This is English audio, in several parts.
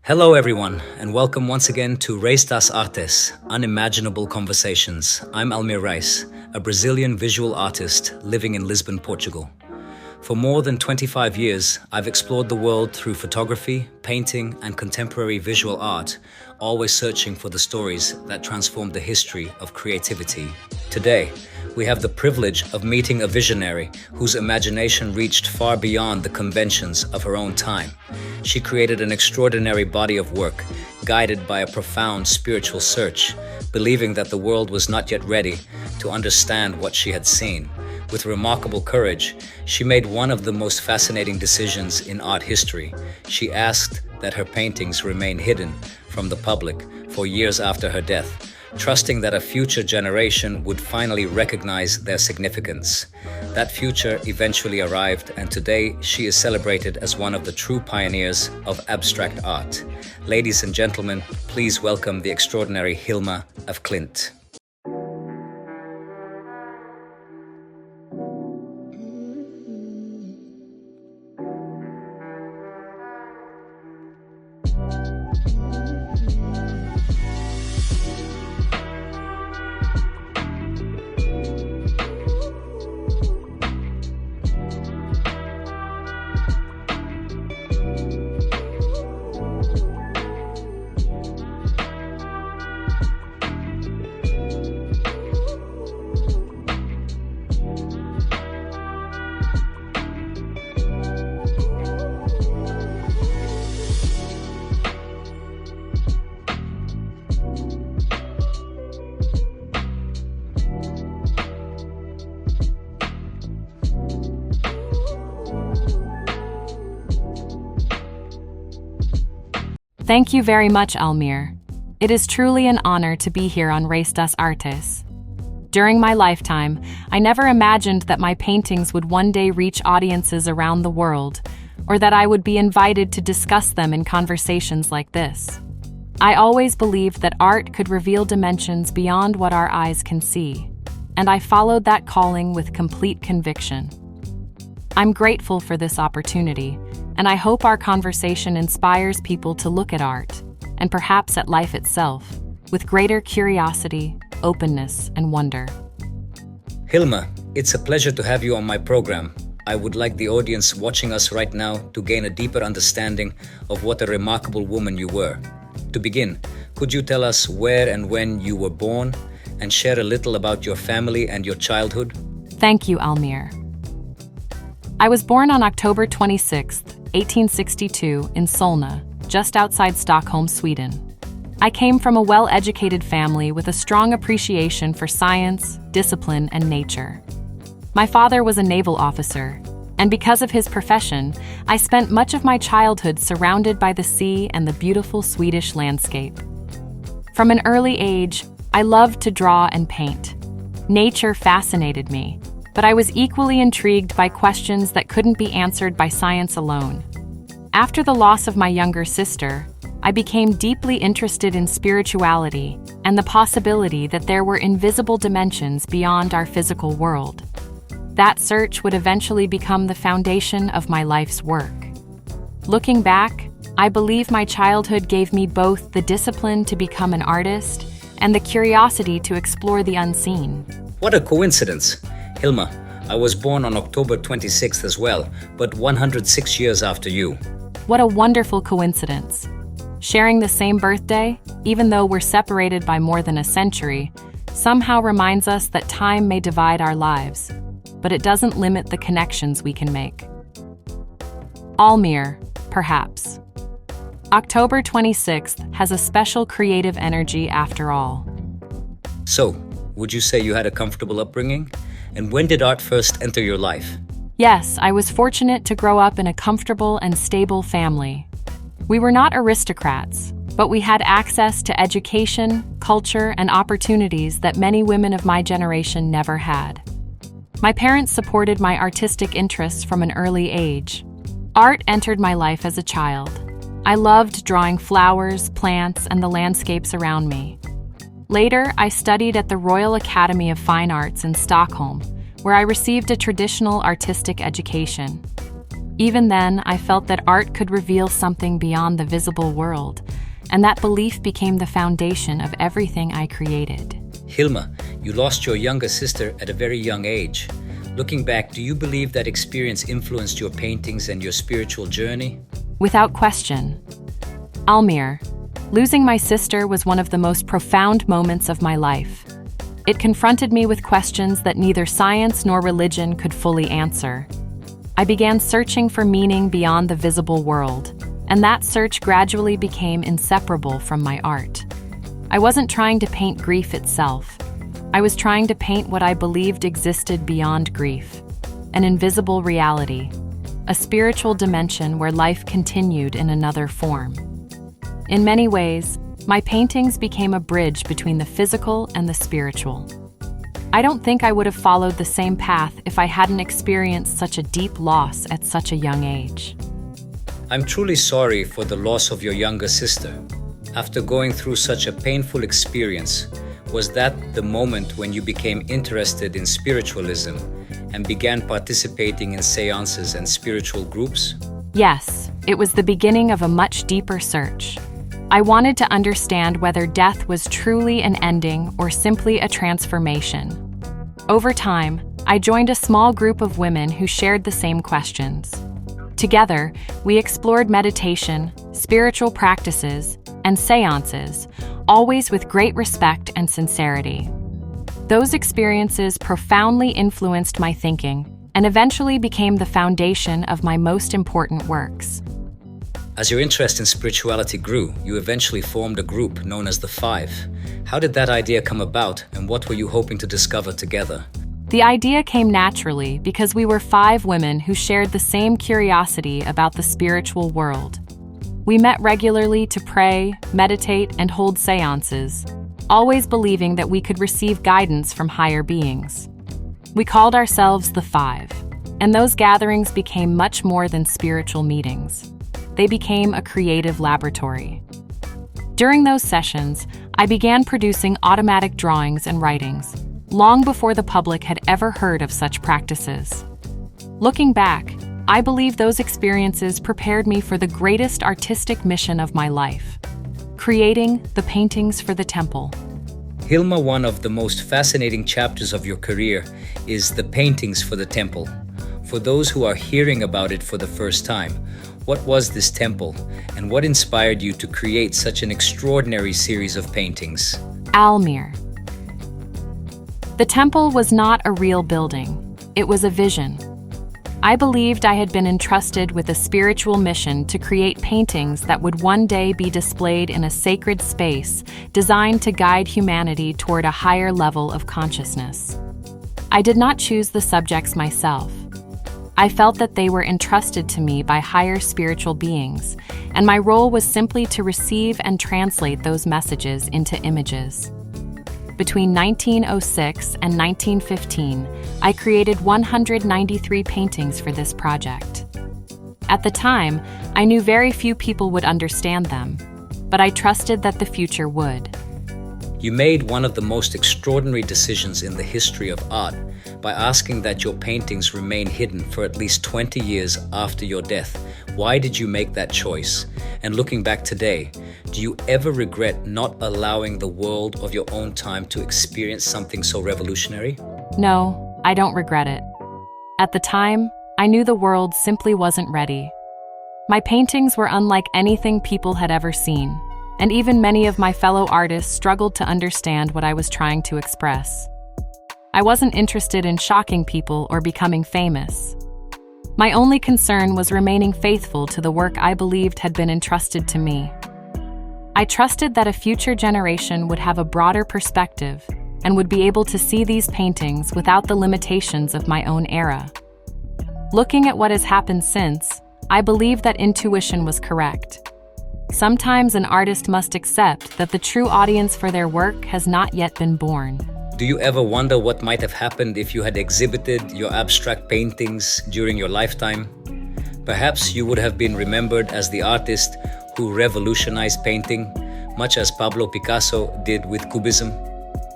Hello, everyone, and welcome once again to Reis das Artes, Unimaginable Conversations. I'm Almir Reis, a Brazilian visual artist living in Lisbon, Portugal. For more than 25 years, I've explored the world through photography, painting, and contemporary visual art, always searching for the stories that transform the history of creativity. Today, we have the privilege of meeting a visionary whose imagination reached far beyond the conventions of her own time. She created an extraordinary body of work, guided by a profound spiritual search, believing that the world was not yet ready to understand what she had seen. With remarkable courage, she made one of the most fascinating decisions in art history. She asked that her paintings remain hidden from the public for years after her death, trusting that a future generation would finally recognize their significance. That future eventually arrived, and today she is celebrated as one of the true pioneers of abstract art. Ladies and gentlemen, please welcome the extraordinary Hilma Af Klint. Thank you very much, Almir. It is truly an honor to be here on Reis das Artes. During my lifetime, I never imagined that my paintings would one day reach audiences around the world, or that I would be invited to discuss them in conversations like this. I always believed that art could reveal dimensions beyond what our eyes can see, and I followed that calling with complete conviction. I'm grateful for this opportunity, and I hope our conversation inspires people to look at art, and perhaps at life itself, with greater curiosity, openness, and wonder. Hilma, it's a pleasure to have you on my program. I would like the audience watching us right now to gain a deeper understanding of what a remarkable woman you were. To begin, could you tell us where and when you were born, and share a little about your family and your childhood? Thank you, Almir. I was born on October 26, 1862, in Solna, just outside Stockholm, Sweden. I came from a well-educated family with a strong appreciation for science, discipline, and nature. My father was a naval officer, and because of his profession, I spent much of my childhood surrounded by the sea and the beautiful Swedish landscape. From an early age, I loved to draw and paint. Nature fascinated me, but I was equally intrigued by questions that couldn't be answered by science alone. After the loss of my younger sister, I became deeply interested in spirituality and the possibility that there were invisible dimensions beyond our physical world. That search would eventually become the foundation of my life's work. Looking back, I believe my childhood gave me both the discipline to become an artist and the curiosity to explore the unseen. What a coincidence! Hilma, I was born on October 26th as well, but 106 years after you. What a wonderful coincidence. Sharing the same birthday, even though we're separated by more than a century, somehow reminds us that time may divide our lives, but it doesn't limit the connections we can make. Almir, perhaps. October 26th has a special creative energy after all. So, would you say you had a comfortable upbringing? And when did art first enter your life? Yes, I was fortunate to grow up in a comfortable and stable family. We were not aristocrats, but we had access to education, culture, and opportunities that many women of my generation never had. My parents supported my artistic interests from an early age. Art entered my life as a child. I loved drawing flowers, plants, and the landscapes around me. Later, I studied at the Royal Academy of Fine Arts in Stockholm, where I received a traditional artistic education. Even then, I felt that art could reveal something beyond the visible world, and that belief became the foundation of everything I created. Hilma, you lost your younger sister at a very young age. Looking back, do you believe that experience influenced your paintings and your spiritual journey? Without question. Almir, losing my sister was one of the most profound moments of my life. It confronted me with questions that neither science nor religion could fully answer. I began searching for meaning beyond the visible world, and that search gradually became inseparable from my art. I wasn't trying to paint grief itself. I was trying to paint what I believed existed beyond grief, an invisible reality, a spiritual dimension where life continued in another form. In many ways, my paintings became a bridge between the physical and the spiritual. I don't think I would have followed the same path if I hadn't experienced such a deep loss at such a young age. I'm truly sorry for the loss of your younger sister. After going through such a painful experience, was that the moment when you became interested in spiritualism and began participating in seances and spiritual groups? Yes, it was the beginning of a much deeper search. I wanted to understand whether death was truly an ending or simply a transformation. Over time, I joined a small group of women who shared the same questions. Together, we explored meditation, spiritual practices, and seances, always with great respect and sincerity. Those experiences profoundly influenced my thinking and eventually became the foundation of my most important works. As your interest in spirituality grew, you eventually formed a group known as the Five. How did that idea come about, and what were you hoping to discover together? The idea came naturally because we were 5 women who shared the same curiosity about the spiritual world. We met regularly to pray, meditate, and hold seances, always believing that we could receive guidance from higher beings. We called ourselves the Five, and those gatherings became much more than spiritual meetings. They became a creative laboratory. During those sessions, I began producing automatic drawings and writings, long before the public had ever heard of such practices. Looking back, I believe those experiences prepared me for the greatest artistic mission of my life, creating the paintings for the temple. Hilma, one of the most fascinating chapters of your career is the paintings for the temple. For those who are hearing about it for the first time, what was this temple, and what inspired you to create such an extraordinary series of paintings? Almir. The temple was not a real building. It was a vision. I believed I had been entrusted with a spiritual mission to create paintings that would one day be displayed in a sacred space designed to guide humanity toward a higher level of consciousness. I did not choose the subjects myself. I felt that they were entrusted to me by higher spiritual beings, and my role was simply to receive and translate those messages into images. Between 1906 and 1915, I created 193 paintings for this project. At the time, I knew very few people would understand them, but I trusted that the future would. You made one of the most extraordinary decisions in the history of art by asking that your paintings remain hidden for at least 20 years after your death. Why did you make that choice? And looking back today, do you ever regret not allowing the world of your own time to experience something so revolutionary? No, I don't regret it. At the time, I knew the world simply wasn't ready. My paintings were unlike anything people had ever seen, and even many of my fellow artists struggled to understand what I was trying to express. I wasn't interested in shocking people or becoming famous. My only concern was remaining faithful to the work I believed had been entrusted to me. I trusted that a future generation would have a broader perspective and would be able to see these paintings without the limitations of my own era. Looking at what has happened since, I believe that intuition was correct. Sometimes an artist must accept that the true audience for their work has not yet been born. Do you ever wonder what might have happened if you had exhibited your abstract paintings during your lifetime? Perhaps you would have been remembered as the artist who revolutionized painting, much as Pablo Picasso did with Cubism.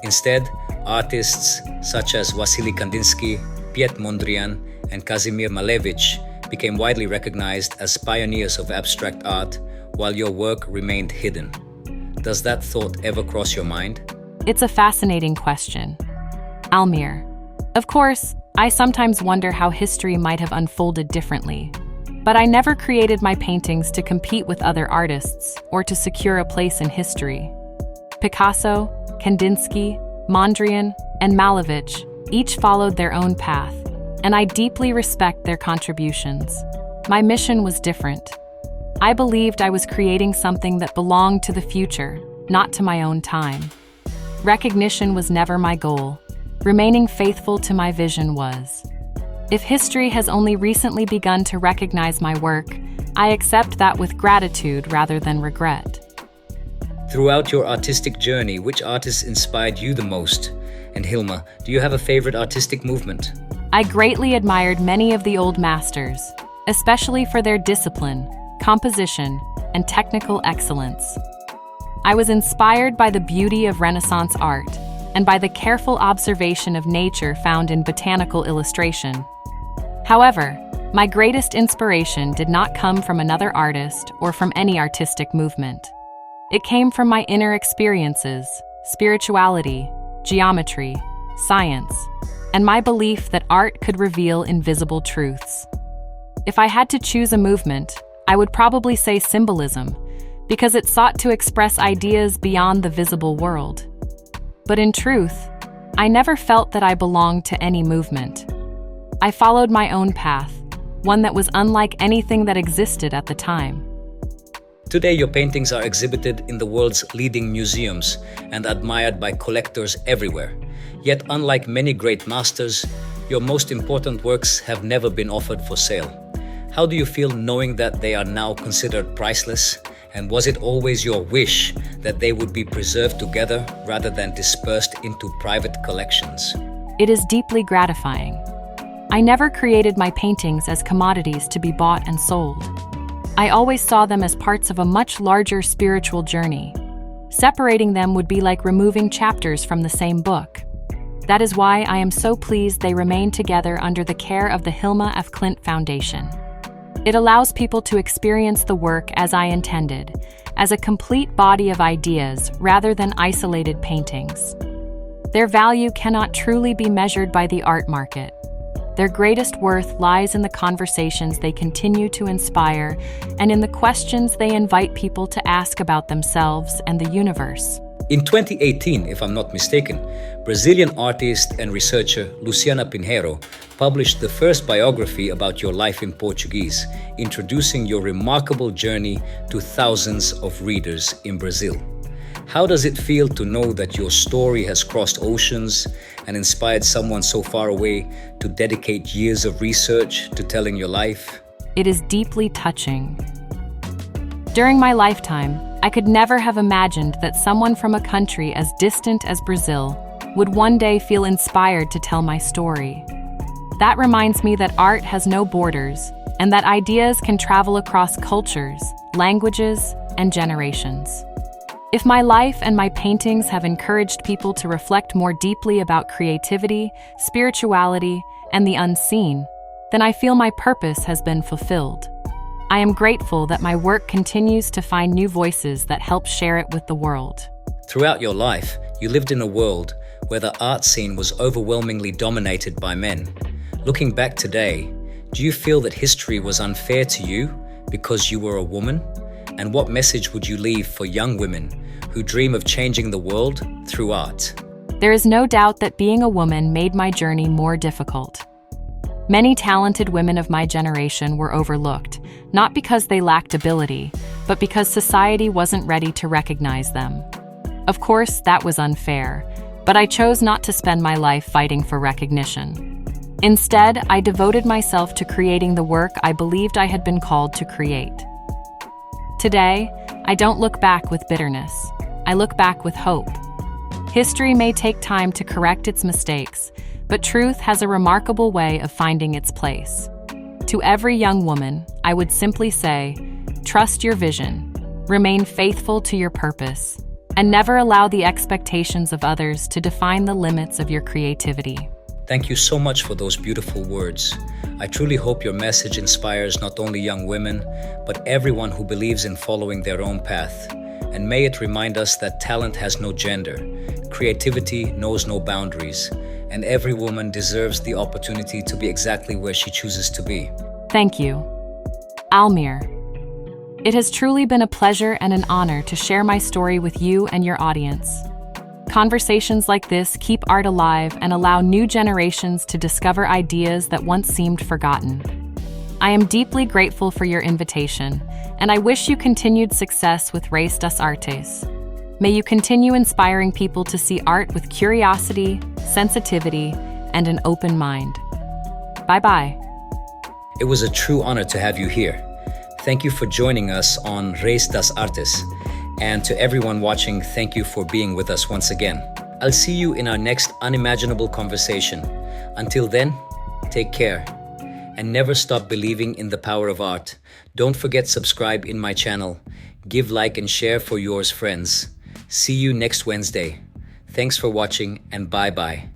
Instead, artists such as Wassily Kandinsky, Piet Mondrian, and Kazimir Malevich became widely recognized as pioneers of abstract art, while your work remained hidden. Does that thought ever cross your mind? It's a fascinating question. Almir. Of course, I sometimes wonder how history might have unfolded differently. But I never created my paintings to compete with other artists or to secure a place in history. Picasso, Kandinsky, Mondrian, and Malevich each followed their own path, and I deeply respect their contributions. My mission was different. I believed I was creating something that belonged to the future, not to my own time. Recognition was never my goal. Remaining faithful to my vision was. If history has only recently begun to recognize my work, I accept that with gratitude rather than regret. Throughout your artistic journey, which artists inspired you the most? And Hilma, do you have a favorite artistic movement? I greatly admired many of the old masters, especially for their discipline, composition, and technical excellence. I was inspired by the beauty of Renaissance art and by the careful observation of nature found in botanical illustration. However, my greatest inspiration did not come from another artist or from any artistic movement. It came from my inner experiences, spirituality, geometry, science, and my belief that art could reveal invisible truths. If I had to choose a movement, I would probably say symbolism, because it sought to express ideas beyond the visible world. But in truth, I never felt that I belonged to any movement. I followed my own path, one that was unlike anything that existed at the time. Today, your paintings are exhibited in the world's leading museums and admired by collectors everywhere. Yet, unlike many great masters, your most important works have never been offered for sale. How do you feel knowing that they are now considered priceless? And was it always your wish that they would be preserved together rather than dispersed into private collections? It is deeply gratifying. I never created my paintings as commodities to be bought and sold. I always saw them as parts of a much larger spiritual journey. Separating them would be like removing chapters from the same book. That is why I am so pleased they remain together under the care of the Hilma Af Klint Foundation. It allows people to experience the work as I intended, as a complete body of ideas rather than isolated paintings. Their value cannot truly be measured by the art market. Their greatest worth lies in the conversations they continue to inspire and in the questions they invite people to ask about themselves and the universe. In 2018, if I'm not mistaken, Brazilian artist and researcher Luciana Pinheiro published the first biography about your life in Portuguese, introducing your remarkable journey to thousands of readers in Brazil. How does it feel to know that your story has crossed oceans and inspired someone so far away to dedicate years of research to telling your life? It is deeply touching. During my lifetime, I could never have imagined that someone from a country as distant as Brazil would one day feel inspired to tell my story. That reminds me that art has no borders and that ideas can travel across cultures, languages, and generations. If my life and my paintings have encouraged people to reflect more deeply about creativity, spirituality, and the unseen, then I feel my purpose has been fulfilled. I am grateful that my work continues to find new voices that help share it with the world. Throughout your life, you lived in a world where the art scene was overwhelmingly dominated by men. Looking back today, do you feel that history was unfair to you because you were a woman? And what message would you leave for young women who dream of changing the world through art? There is no doubt that being a woman made my journey more difficult. Many talented women of my generation were overlooked, not because they lacked ability, but because society wasn't ready to recognize them. Of course, that was unfair, but I chose not to spend my life fighting for recognition. Instead, I devoted myself to creating the work I believed I had been called to create. Today, I don't look back with bitterness. I look back with hope. History may take time to correct its mistakes, but truth has a remarkable way of finding its place. To every young woman, I would simply say, trust your vision, remain faithful to your purpose, and never allow the expectations of others to define the limits of your creativity. Thank you so much for those beautiful words. I truly hope your message inspires not only young women, but everyone who believes in following their own path. And may it remind us that talent has no gender, creativity knows no boundaries, and every woman deserves the opportunity to be exactly where she chooses to be. Thank you. Almir. It has truly been a pleasure and an honor to share my story with you and your audience. Conversations like this keep art alive and allow new generations to discover ideas that once seemed forgotten. I am deeply grateful for your invitation, and I wish you continued success with Race das Artes. May you continue inspiring people to see art with curiosity, sensitivity, and an open mind. Bye-bye. It was a true honor to have you here. Thank you for joining us on Race das Artes. And to everyone watching, thank you for being with us once again. I'll see you in our next unimaginable conversation. Until then, take care. And never stop believing in the power of art. Don't forget subscribe in my channel. Give like and share for yours friends. See you next Wednesday. Thanks for watching and bye-bye.